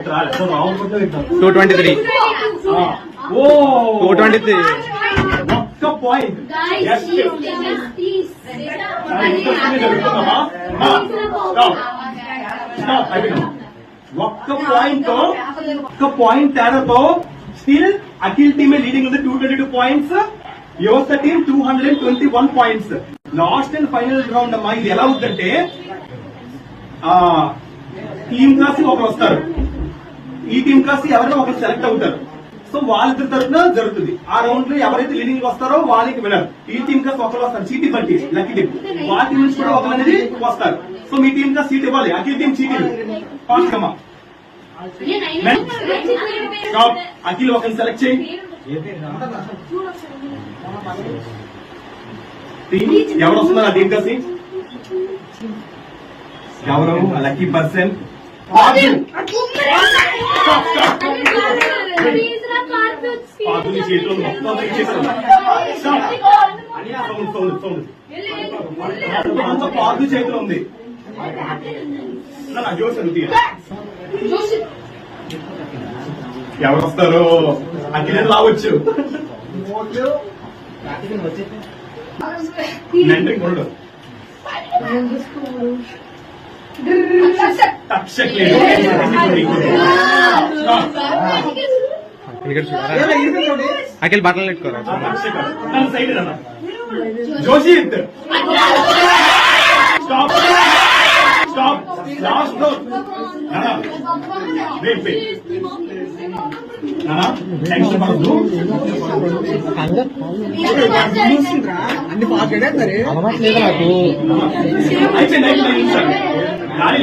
223. Oh, 223. ఒక్క point ఒక్క point తేడాతో స్టిల్ అఖిల్ టీమ్ లీడింగ్ ఉంది 222 పాయింట్స్. యువత team 221 points. Last and final round అమ్మా. ఇది ఎలా అవుతుందంటే టీమ్ క్లాస్ ఒకరు వస్తారు, ఈ టీమ్ క్లాస్ ఎవరైనా ఒకరు సెలెక్ట్ అవుతారు. సో వాళ్ళిద్దరి తరఫున జరుగుతుంది. ఆ రౌండ్ లో ఎవరైతే లీడింగ్ వస్తారో వాళ్ళకి వినర్. ఈ టీమ్ క్లాస్ ఒకరు వస్తారు, చీటీ బట్టి లక్కీ టీమ్. వాళ్ళ టీం నుంచి కూడా ఒకరు అనేది వస్తారు. సో మీ టీమ్ క్లాస్ సీట్ ఇవ్వాలి. అఖిల్ టీం చీటీ ఫాస్ట్ అమ్మా. అఖిల్ ఒకరిని సెలెక్ట్ చేయి. ఎవరు వస్తున్నారు ఆ టీమ్ క్లాస్? ఎవరు లక్కీ పర్సన్? చేతిలో పాదు చేతిలో ఉంది. ఎవరు వస్తారు? అఖిల్ రావచ్చు. అఖిల్ బట్టలు పెట్టుకోరా. జోషిత్ స్టాప్ స్టాప్ లాస్ట్ అన్ని పాస్ అయిపోయింది. లాలి